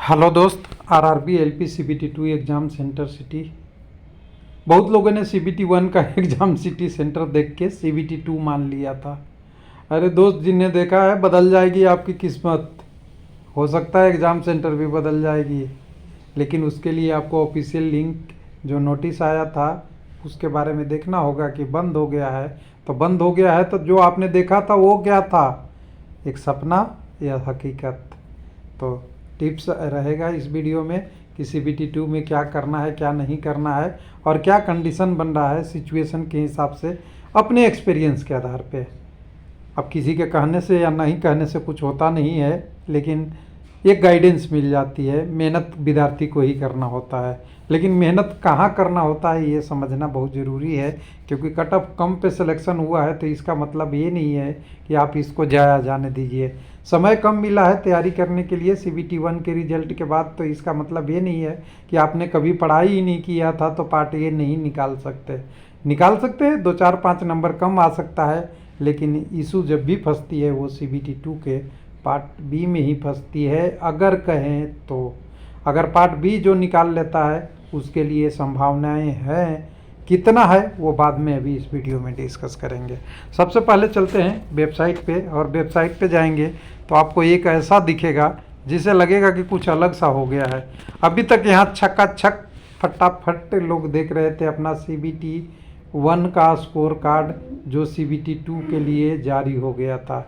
Hello दोस्त, RRB LP CBT 2 exam centre city. बहुत लोगों ने सीबीटी 1 का एग्ज़ाम सिटी सेंटर देख के सीबीटी 2 मान लिया था। अरे दोस्त, जिन्हें देखा है बदल जाएगी आपकी किस्मत। हो सकता है एग्ज़ाम सेंटर भी बदल जाएगी, लेकिन उसके लिए आपको ऑफिशियल लिंक जो नोटिस आया था उसके बारे में देखना होगा कि बंद हो गया है। तो बंद हो गया है तो जो आपने देखा था वो क्या था, एक सपना या हकीकत? तो टिप्स रहेगा इस वीडियो में कि सीबीटी 2 में क्या करना है, क्या नहीं करना है और क्या कंडीशन बन रहा है सिचुएशन के हिसाब से, अपने एक्सपीरियंस के आधार पे। अब किसी के कहने से या नहीं कहने से कुछ होता नहीं है, लेकिन एक गाइडेंस मिल जाती है। मेहनत विद्यार्थी को ही करना होता है, लेकिन मेहनत कहाँ करना होता है ये समझना बहुत ज़रूरी है। क्योंकि कट ऑफ कम पे सिलेक्शन हुआ है तो इसका मतलब ये नहीं है कि आप इसको जाया जाने दीजिए। समय कम मिला है तैयारी करने के लिए सीबीटी 1 के रिजल्ट के बाद, तो इसका मतलब ये नहीं है कि आपने कभी पढ़ाई ही नहीं किया था तो पार्ट ए नहीं निकाल सकते। निकाल सकते हैं, 2 4 5 नंबर कम आ सकता है, लेकिन इशू जब भी फंसती है वो सीबीटी 2 के पार्ट बी में ही फंसती है। अगर कहें तो अगर पार्ट बी जो निकाल लेता है उसके लिए संभावनाएं हैं, कितना है वो बाद में अभी इस वीडियो में डिस्कस करेंगे। सबसे पहले चलते हैं वेबसाइट पे, और वेबसाइट पे जाएंगे तो आपको एक ऐसा दिखेगा जिसे लगेगा कि कुछ अलग सा हो गया है। अभी तक यहाँ छक्का छक फटाफट लोग देख रहे थे अपना सीबीटी 1 का स्कोर कार्ड जो सीबीटी 2 के लिए जारी हो गया था।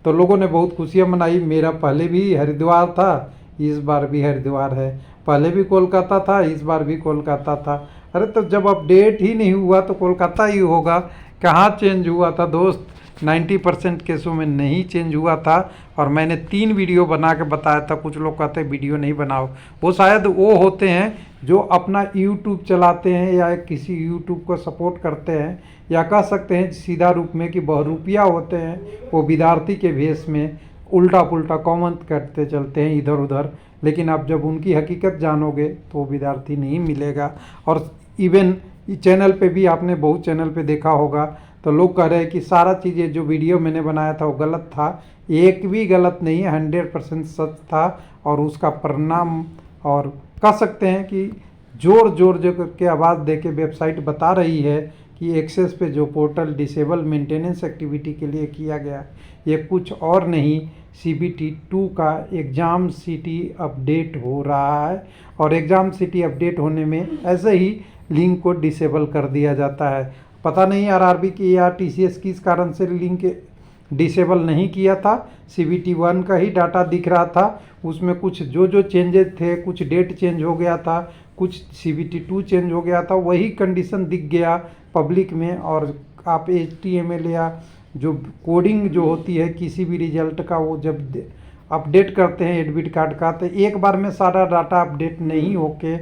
तो लोगों ने बहुत खुशियाँ मनाई। मेरा पहले भी हरिद्वार था, इस बार भी हरिद्वार है। पहले भी कोलकाता था, इस बार भी कोलकाता था। अरे तो जब अपडेट ही नहीं हुआ तो कोलकाता ही होगा। कहाँ चेंज हुआ था दोस्त? 90% केसों में नहीं चेंज हुआ था। और मैंने 3 वीडियो बना के बताया था। कुछ लोग कहते हैं वीडियो नहीं बनाओ, वो शायद वो होते हैं जो अपना यूट्यूब चलाते हैं या किसी यूट्यूब को सपोर्ट करते हैं, या कह सकते हैं सीधा रूप में कि बहरूपिया होते हैं। वो विद्यार्थी के भेष में उल्टा पुल्टा कॉमेंट करते चलते हैं इधर उधर, लेकिन आप जब उनकी हकीकत जानोगे तो वो विद्यार्थी नहीं मिलेगा। और इवन चैनल पे भी आपने बहुत चैनल पे देखा होगा तो लोग कह रहे हैं कि सारा चीज़ें जो वीडियो मैंने बनाया था वो गलत था। एक भी गलत नहीं है, 100% सच था। और उसका परिणाम, और कह सकते हैं कि जोर जोर जो के आवाज़ दे के वेबसाइट बता रही है कि एक्सेस पे जो पोर्टल डिसेबल मेंटेनेंस एक्टिविटी के लिए किया गया, ये कुछ और नहीं, सीबीटी 2 का एग्ज़ाम सिटी अपडेट हो रहा है। और एग्ज़ाम सिटी अपडेट होने में ऐसे ही लिंक को डिसेबल कर दिया जाता है। पता नहीं आरआरबी की या टीसीएस किस कारण से लिंक डिसेबल नहीं किया था। सीबीटी 1 का ही डाटा दिख रहा था, उसमें कुछ जो चेंजेस थे, कुछ डेट चेंज हो गया था, कुछ सीबीटी 2 चेंज हो गया था, वही कंडीशन दिख गया पब्लिक में। और आप HTML या जो कोडिंग जो होती है किसी भी रिजल्ट का, वो जब अपडेट करते हैं एडमिट कार्ड का, तो एक बार में सारा डाटा अपडेट नहीं होके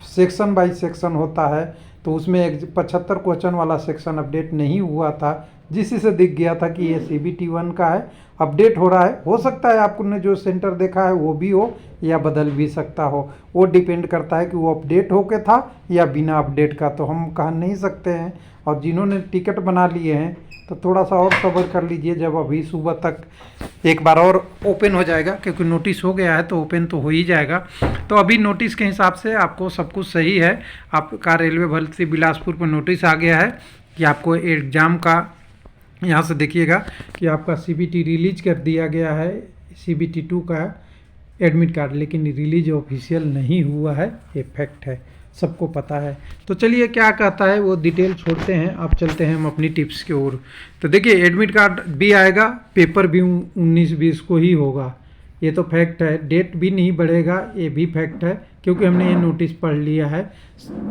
सेक्शन बाय सेक्शन होता है। तो उसमें 75 क्वेश्चन वाला सेक्शन अपडेट नहीं हुआ था, जिसी से दिख गया था कि ये सीबीटी 1 का है, अपडेट हो रहा है। हो सकता है आपने जो सेंटर देखा है वो भी हो या बदल भी सकता हो, वो डिपेंड करता है कि वो अपडेट होके था या बिना अपडेट का, तो हम कह नहीं सकते हैं। और जिन्होंने टिकट बना लिए हैं तो थोड़ा सा और सब्र कर लीजिए, जब अभी सुबह तक एक बार और ओपन हो जाएगा, क्योंकि नोटिस हो गया है तो ओपन तो हो ही जाएगा। तो अभी नोटिस के हिसाब से आपको सब कुछ सही है। आपका रेलवे भर्ती बिलासपुर पर नोटिस आ गया है कि आपको एग्ज़ाम का, यहाँ से देखिएगा कि आपका सीबीटी रिलीज कर दिया गया है, सीबीटी 2 का एडमिट कार्ड, लेकिन रिलीज ऑफिशियल नहीं हुआ है, ये फैक्ट है, सबको पता है। तो चलिए क्या कहता है वो डिटेल छोड़ते हैं, अब चलते हैं हम अपनी टिप्स की ओर। तो देखिए, एडमिट कार्ड भी आएगा, पेपर भी 19-20 को ही होगा, ये तो फैक्ट है। डेट भी नहीं बढ़ेगा, ये भी फैक्ट है, क्योंकि हमने ये नोटिस पढ़ लिया है।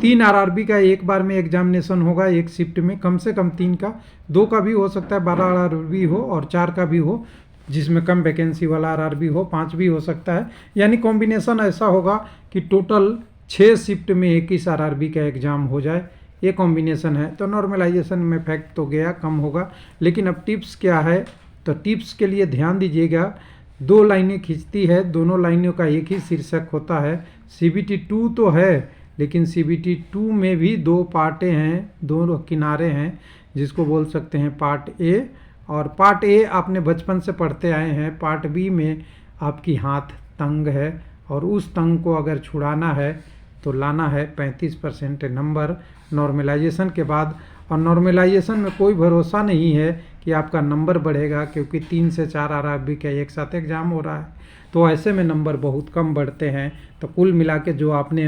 3 आरआरबी का एक बार में एग्जामिनेशन होगा, एक शिफ्ट में, कम से कम 3 का, 2 का भी हो सकता है, 12 आरआरबी हो और 4 का भी हो, जिसमें कम वैकेंसी वाला आरआरबी हो, 5 भी हो सकता है। यानी कॉम्बिनेशन ऐसा होगा कि टोटल 6 शिफ्ट में 21 आरआरबी का एग्ज़ाम हो जाए, ये कॉम्बिनेशन है। तो नॉर्मलाइजेशन में फैक्ट तो गया, कम होगा। लेकिन अब टिप्स क्या है, तो टिप्स के लिए ध्यान दीजिएगा। 2 लाइनें खींचती है, दोनों लाइनों का एक ही शीर्षक होता है। सीबीटी 2 तो है, लेकिन सीबीटी 2 में भी 2 पार्टें हैं, 2 किनारे हैं, जिसको बोल सकते हैं पार्ट ए। और पार्ट ए आपने बचपन से पढ़ते आए हैं, पार्ट बी में आपकी हाथ तंग है और उस तंग को अगर छुड़ाना है तो लाना है 35% नंबर नॉर्मलाइजेशन के बाद। और नॉर्मलाइजेशन में कोई भरोसा नहीं है कि आपका नंबर बढ़ेगा, क्योंकि 3 से 4 आरआरबी का एक साथ एग्ज़ाम हो रहा है, तो ऐसे में नंबर बहुत कम बढ़ते हैं। तो कुल मिला के जो आपने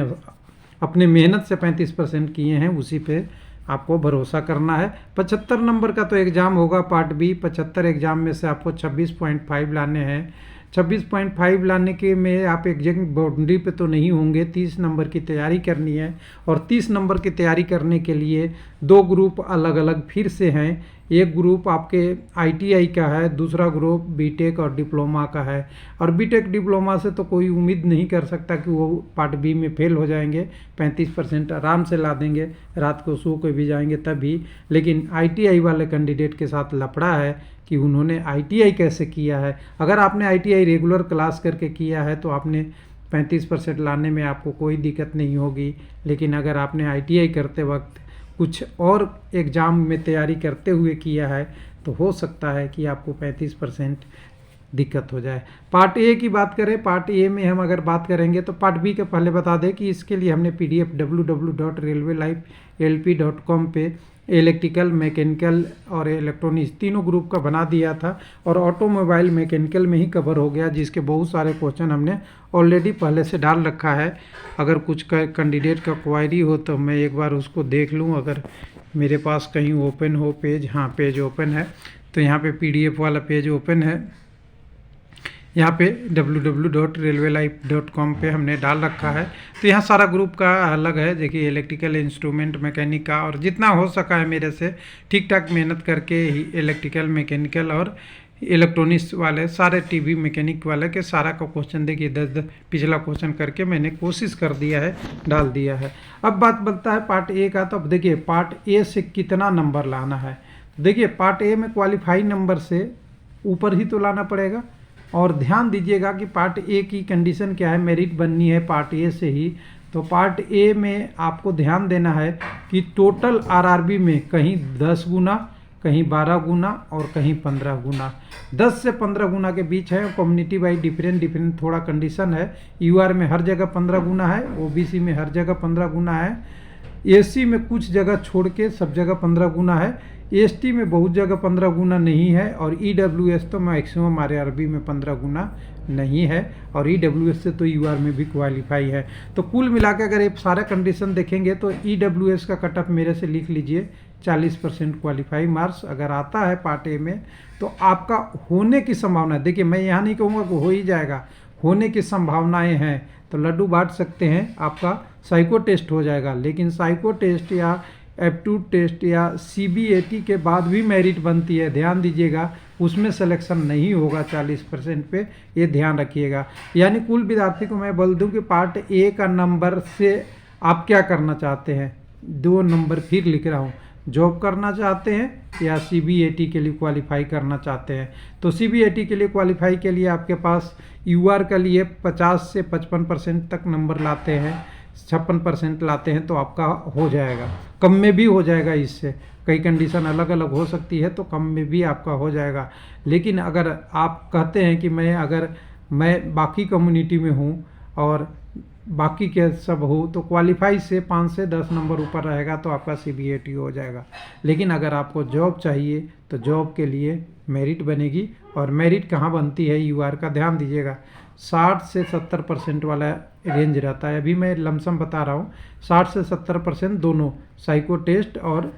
अपने मेहनत से 35% किए हैं उसी पे आपको भरोसा करना है। 75 नंबर का तो एग्ज़ाम होगा पार्ट बी। 75 एग्ज़ाम में से आपको 26.5 लाने हैं। 26.5 लाने के में आप एग्जैक्ट बाउंड्री पे तो नहीं होंगे, 30 नंबर की तैयारी करनी है। और 30 नंबर की तैयारी करने के लिए 2 ग्रुप अलग अलग फिर से हैं। एक ग्रुप आपके आईटीआई का है, दूसरा ग्रुप बीटेक और डिप्लोमा का है। और बीटेक डिप्लोमा से तो कोई उम्मीद नहीं कर सकता कि वो पार्ट बी में फेल हो जाएंगे। 35% आराम से ला देंगे, रात को सो के भी जाएंगे तभी। लेकिन आईटीआई वाले कैंडिडेट के साथ लफड़ा है कि उन्होंने आईटीआई कैसे किया है। अगर आपने आईटीआई रेगुलर क्लास करके किया है तो आपने 35% लाने में आपको कोई दिक्कत नहीं होगी। लेकिन अगर आपने आईटीआई करते वक्त कुछ और एग्ज़ाम में तैयारी करते हुए किया है तो हो सकता है कि आपको 35% दिक्कत हो जाए। पार्ट ए की बात करें, पार्ट ए में हम अगर बात करेंगे तो पार्ट बी के पहले बता दें कि इसके लिए हमने PDF www.railwaylifeLP.com पे इलेक्ट्रिकल, मैकेनिकल और इलेक्ट्रॉनिक्स तीनों ग्रुप का बना दिया था। और ऑटोमोबाइल मैकेनिकल में ही कवर हो गया, जिसके बहुत सारे क्वेश्चन हमने ऑलरेडी पहले से डाल रखा है। अगर कुछ कैंडिडेट का क्वायरी हो तो मैं एक बार उसको देख लूँ, अगर मेरे पास कहीं ओपन हो पेज। हाँ, पेज ओपन है। तो यहाँ पे PDF वाला पेज ओपन है। यहाँ पे www.railwaylife.com पे हमने डाल रखा है। तो यहाँ सारा ग्रुप का अलग है। देखिए, इलेक्ट्रिकल, इंस्ट्रूमेंट, मैकेनिक का, और जितना हो सका है मेरे से ठीक ठाक मेहनत करके ही इलेक्ट्रिकल, मैकेनिकल और इलेक्ट्रॉनिक्स वाले सारे, टीवी मैकेनिक वाले के सारा का क्वेश्चन देखिए 10 पिछला क्वेश्चन करके मैंने कोशिश कर दिया है, डाल दिया है। अब बात बनता है पार्ट ए का। तो अब देखिए पार्ट ए से कितना नंबर लाना है। देखिए पार्ट ए में क्वालिफाई नंबर से ऊपर ही तो लाना पड़ेगा। और ध्यान दीजिएगा कि पार्ट ए की कंडीशन क्या है, मेरिट बननी है पार्ट ए से ही। तो पार्ट ए में आपको ध्यान देना है कि टोटल आरआरबी में कहीं 10 गुना, कहीं 12 गुना और कहीं 15 गुना, 10 से 15 गुना के बीच है। कम्युनिटी वाइज डिफरेंट थोड़ा कंडीशन है। यूआर में हर जगह 15 गुना है, ओबीसी में हर जगह 15 गुना है, एससी में कुछ जगह छोड़ के सब जगह 15 गुना है, एसटी में बहुत जगह 15 गुना नहीं है, और ईडब्ल्यूएस तो मैक्सिमम आरआरबी में 15 गुना नहीं है, और ईडब्ल्यूएस से तो यूआर में भी क्वालिफाई है। तो कुल मिला के अगर ये सारा कंडीशन देखेंगे तो ईडब्ल्यूएस का कट ऑफ मेरे से लिख लीजिए 40% क्वालिफाई मार्क्स अगर आता है पार्ट ए में तो आपका होने की संभावना। देखिए मैं यहाँ नहीं कहूँगा कि हो ही जाएगा, होने की संभावनाएं हैं। तो लड्डू बांट सकते हैं, आपका साइको टेस्ट हो जाएगा। लेकिन साइको टेस्ट या एप्टीट्यूड टेस्ट या सीबीएटी के बाद भी मेरिट बनती है, ध्यान दीजिएगा, उसमें सिलेक्शन नहीं होगा 40% पे, ये ध्यान रखिएगा। यानी कुल विद्यार्थी को मैं बोल दूं कि पार्ट ए का नंबर से आप क्या करना चाहते हैं, 2 नंबर फिर लिख रहा हूँ, जॉब करना चाहते हैं या सीबीएटी के लिए क्वालिफाई करना चाहते हैं। तो सीबीएटी के लिए क्वालिफाई के लिए आपके पास यूआर के लिए 50 से 55% तक नंबर लाते हैं, 56% लाते हैं तो आपका हो जाएगा। कम में भी हो जाएगा, इससे कई कंडीशन अलग अलग हो सकती है, तो कम में भी आपका हो जाएगा। लेकिन अगर आप कहते हैं कि मैं बाकी कम्युनिटी में हूँ और बाकी के सब हो, तो क्वालिफाई से 5 से 10 नंबर ऊपर रहेगा तो आपका सीबीएटी हो जाएगा। लेकिन अगर आपको जॉब चाहिए तो जॉब के लिए मेरिट बनेगी, और मेरिट कहाँ बनती है यूआर का, ध्यान दीजिएगा, 60 से 70% वाला रेंज रहता है। अभी मैं लमसम बता रहा हूँ, 60 से 70% दोनों साइको टेस्ट और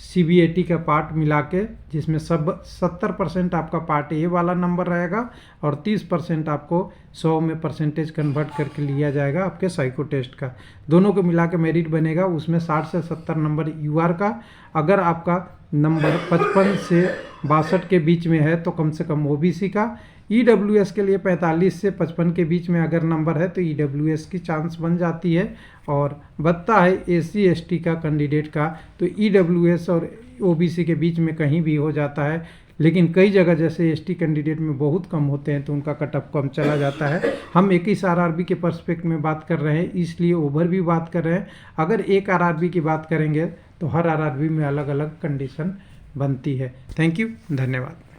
सीबीएटी का पार्ट मिला के, जिसमें सब 70% आपका पार्ट ए वाला नंबर रहेगा और 30% आपको 100 में परसेंटेज कन्वर्ट करके लिया जाएगा आपके साइको टेस्ट का। दोनों को मिला के मेरिट बनेगा, उसमें 60 से 70 नंबर यूआर का। अगर आपका नंबर 55 से 62 के बीच में है तो कम से कम ओबीसी का। ईडब्ल्यूएस के लिए 45 से 55 के बीच में अगर नंबर है तो ईडब्ल्यूएस की चांस बन जाती है। और बचता है एससी एसटी का कैंडिडेट का, तो ईडब्ल्यूएस और ओबीसी के बीच में कहीं भी हो जाता है। लेकिन कई जगह जैसे एसटी कैंडिडेट में बहुत कम होते हैं तो उनका कट ऑफ कम चला जाता है। हम एक ही आरआरबी के पर्सपेक्ट में बात कर रहे हैं, इसलिए ओवर भी बात कर रहे हैं। अगर एक आरआरबी की बात करेंगे तो हर आरआरबी में अलग अलग कंडीशन बनती है। थैंक यू, धन्यवाद।